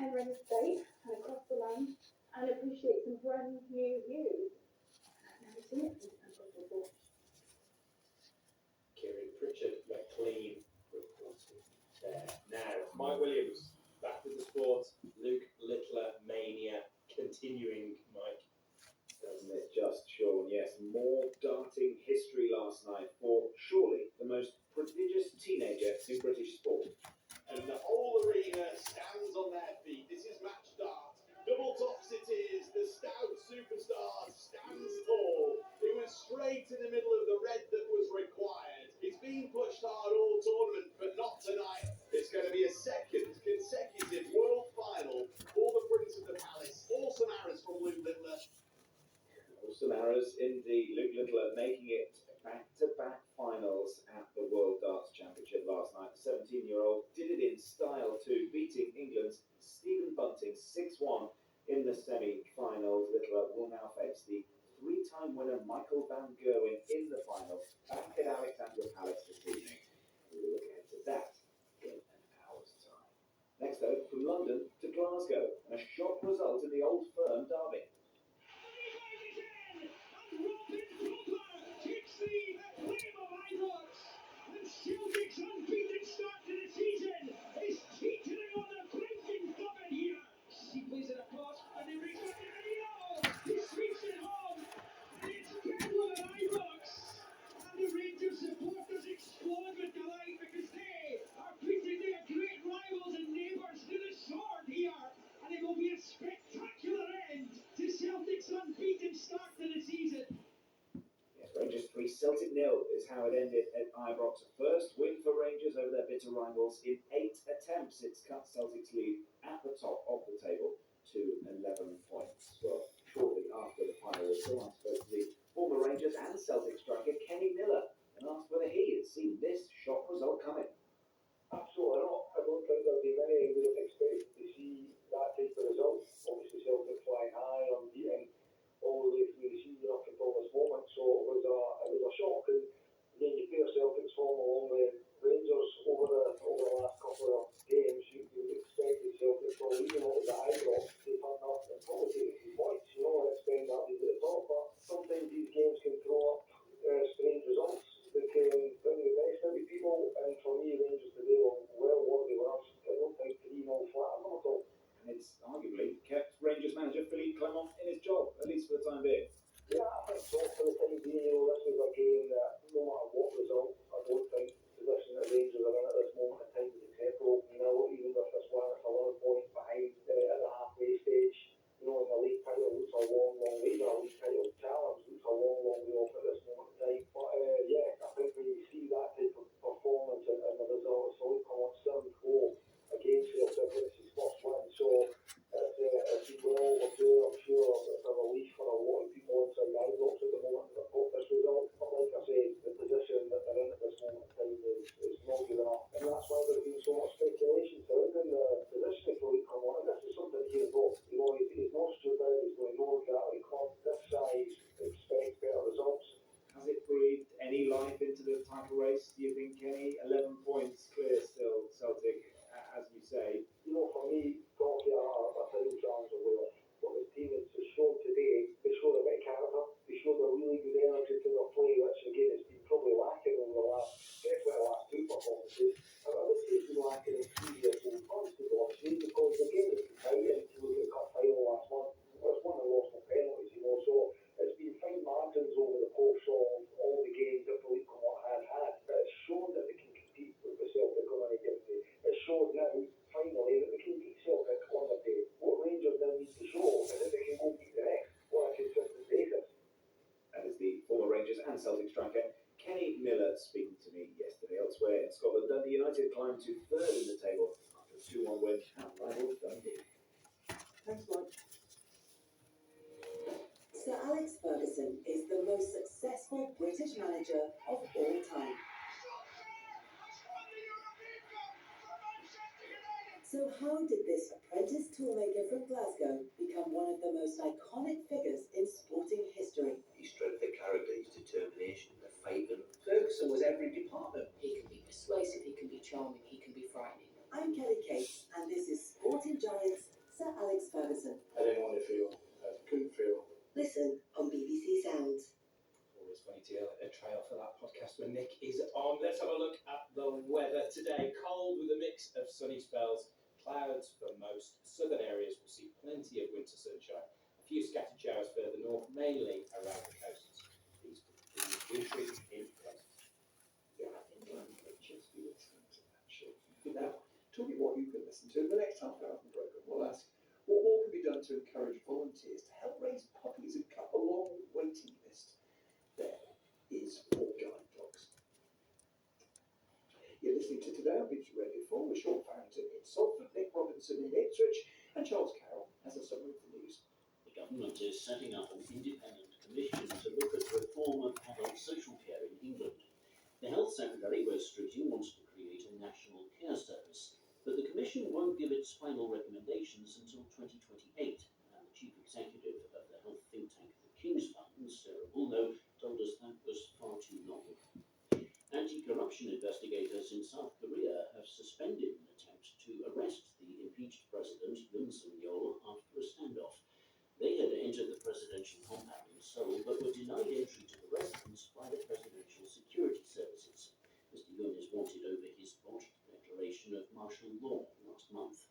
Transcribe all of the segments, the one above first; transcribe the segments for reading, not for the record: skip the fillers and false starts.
Penryn Estate and across the land and appreciate some brand new views. I've never seen it from this angle before. Kieran Pritchard, McLean reporting there. Now, Mike Williams, back with the sport. Luke Littler mania continuing, Mike. Doesn't it just, Sean? Yes, more darting history last night for surely the most prodigious teenager in British sport. And the whole arena stands on their feet. This is match dart. Double tops it is. The stout superstar stands tall. It went straight in the middle of the red that was required. It's been pushed hard all tournament, but not tonight. It's going to be a second consecutive world final for the Prince of the Palace. Awesome arrows from Luke Littler. Awesome arrows indeed. Luke Littler making it back-to-back finals at the World Darts Championship last night. The 17-year-old did it in style too, beating England's Stephen Bunting 6-1 in the semi-finals. Littler will now face the three-time winner Michael van Gerwen in the final back at Alexandra Palace this evening. We will look ahead to that in an hour's time. Next though, from London to Glasgow, and a shock result in the Old Firm derby. Celtic's unbeaten start to the season is teetering on the brink of it here. He plays it across and he brings back the video. He sweeps it home and it's Kendall and Ibrox. And the Rangers supporters explode with delight because they are beating their great rivals and neighbours to the sword here. And it will be a spectacular end to Celtic's unbeaten start to the season. Rangers 3, Celtic 0 is how it ended at Ibrox. First win for Rangers over their bitter rivals in 8 attempts. It's cut Celtic's lead at the top of the table to 11 points. Well, shortly after the final whistle, I spoke to the former Rangers and Celtic striker Kenny Miller and asked whether he had seen this shock result coming. Absolutely not. I don't think there'll be many who would have expected to see that type of result. Obviously, Celtic flying high, unbeaten all the way through the season up until this moment, so it was a shock. And then you pair Celtic's form along with Rangers over the last couple of games, you expected Celtic, well, even though it was a high drop, to turn up and probably take a few points, you know, and expect that to be at the top. But sometimes these games can throw up strange results. They can bring the best out of people, and for me, Rangers today were well worthy winners. I don't think 3-0 flat at all. And it's arguably kept Rangers manager Philippe Clement in his job, at least for the time being. Yeah, I think so. For the time being, this is a game that no matter what result, I don't think the position that Rangers are in at this moment in time is acceptable. You know, even with this one, it's 11 points behind at the halfway stage. You know, in the league title, looks a long way. The league title challenge looks a long way off at this moment in time. But yeah, I think when you see that type of performance and the result, it's only come on 7-4 against Celtic. It's his first win, so it's well overdue. I'm sure it's a relief for a lot of people inside Ibrox at the moment that got this result. But like I said, the position that they're in at this moment in time is not good enough, and that's why there's been so much speculation surrounding the position for Philippe Clement. And this is something he involved. You know, he's not stupid. He's going to know exactly club this size expects better results. Has it breathed any life into the title race, do you think, Kenny? 11 points clear still, Celtic, as you say. You know, for me, talking a title challenge away off. What the team has shown today, they showed a bit of character. They showed a really good energy to their play, which again has been probably lacking over the last, definitely the last two performances. I would say it's been lacking in 3 years old funds, to be honest with you, because the game has been tight, and if you look at the cup final last month, it was one of the lost no penalties, you know, so it's been fine margins over the course of all the games that Philippe Clement has had. But it's shown that they can compete with the Celtic on any given day. It's shown now, finally, that they can beat Celtic on the day. What Rangers now need to show is that they can go beat the next on a consistent basis. That is the former Rangers and Celtic striker Kenny Miller speaking to me yesterday. Elsewhere in Scotland, Dundee United climbed to third in the table after a 2-1 win at rival Dundee. Thanks, Mike. Sir Alex Ferguson is the most successful British manager of all time. So how did this apprentice toolmaker from Glasgow become one of the most iconic figures in sporting history? His strength of character, his determination, the fight. Ferguson was every department. He can be persuasive, he can be charming, he can be frightening. I'm Kelly Cates, and this is Sporting Giants clouds for most. Southern areas will see plenty of winter sunshine. A few scattered showers further north, mainly around the coasts. These could be wintry in places. Yeah, I think I'm going to just be listening to that show. Now, talking what you can listen to in the next half hour of the programme, we'll ask what more can be done to encourage volunteers to help raise puppies and cut a long waiting list. There is 4 guide dogs. You're listening to Today on BBC Radio 4 with Sean Farrington in Salford, Nick Robinson in Ipswich, and Charles Carroll has a summary of the news. The government is setting up an independent commission to look at reform of adult social care in England. The Health Secretary, Wes Streeting, wants to create a national care service, but the commission won't give its final recommendations until 2028, and the chief executive of the health think tank, the King's Fund, Sarah Woolnough, told us that was far too long. Anti-corruption investigators in South Korea have suspended an attempt to arrest the impeached president Yoon Suk-yeol after a standoff. They had entered the presidential compound in Seoul, but were denied entry to the residence by the presidential security services. Mr. Yoon is wanted over his botched declaration of martial law last month.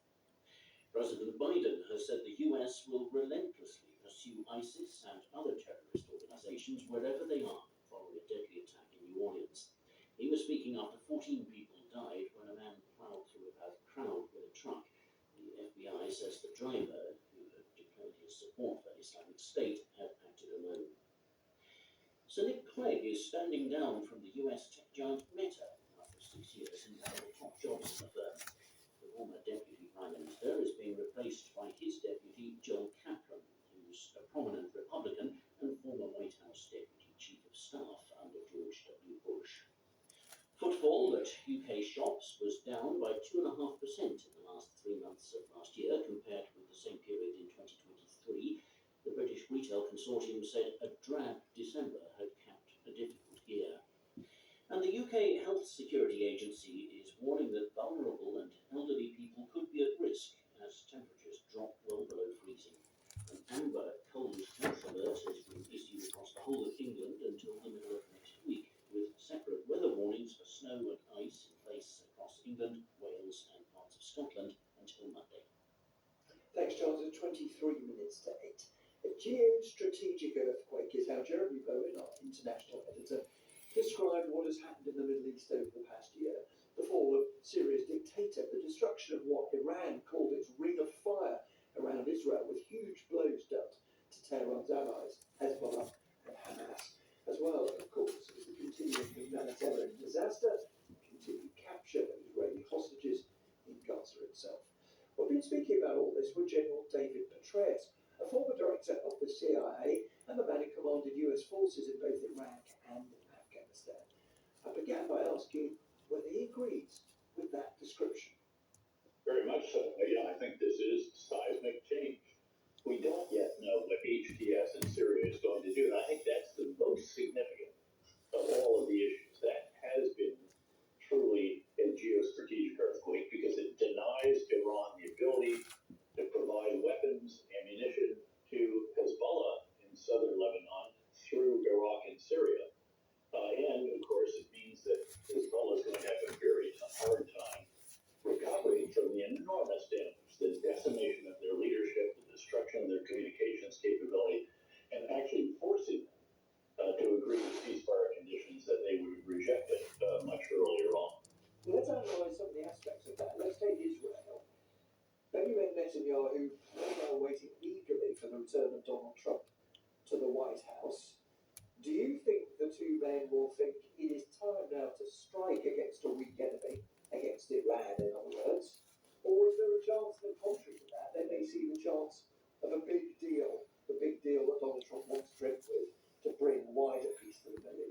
President Biden has said the US will relentlessly pursue ISIS and other terrorist organizations wherever they are, following a deadly attack in New Orleans. He was speaking after 14 people died when a man plowed through a crowd with a truck. The FBI says the driver, who had declared his support for Islamic State, had acted alone. Sir Nick Clegg is standing down from the US tech giant Meta after 6 years in one of the top jobs in the firm. The former Deputy Prime Minister is being replaced by his deputy, Joel Kaplan, who's a prominent Republican and former White House Deputy Chief of Staff under George W. Bush. Footfall at UK shops was down by 2.5% in the last 3 months of last year compared with the same period in 2023. The British Retail Consortium said a drab December had capped a difficult year. And the UK Health Security Agency is warning that vulnerable and elderly people could be at risk as temperatures drop well below freezing. An amber cold health alert has been issued across the whole of England until the middle of next week, with separate weather warnings for snow and ice in place across England, Wales and parts of Scotland until Monday. Thanks, Charles. It's 23 minutes to 8. A geostrategic earthquake is how Jeremy Bowen, our international editor, described what has happened in the Middle East over the past year. The fall of Syria's dictator, the destruction of what Iran called its ring of fire around Israel, with huge blows dealt to Tehran's allies, Hezbollah and Hamas, as well, of course, as the continuing humanitarian disaster and continued capture of Israeli hostages in Gaza itself. We've been speaking about all this with General David Petraeus, a former director of the CIA and the man who commanded US forces in both Iraq and Afghanistan. I began by asking whether he agrees with that description. Very much so. Yeah, I think this is seismic change. We don't yet know what HTS in Syria is going to do, and I think that's the most significant of all of the issues. That has been truly a geostrategic earthquake because it denies Iran the ability to provide weapons, ammunition to Hezbollah in southern Lebanon through Iraq and Syria. And, of course, it means that Hezbollah is going to have a very hard time recovering from the enormous damage, the decimation of their leadership, the destruction of their communications capability, and actually forcing them to agree to ceasefire conditions that they would have rejected much earlier on. Let's analyse some of the aspects of that. Let's take Israel. Benjamin Netanyahu is now waiting eagerly for the return of Donald Trump to the White House. Do you think the two men will think it is time now to strike against a weak enemy, against Iran in other words? Or is there a chance, the contrary to that, they may see the chance of a big deal, the big deal that Donald Trump wants to drink with,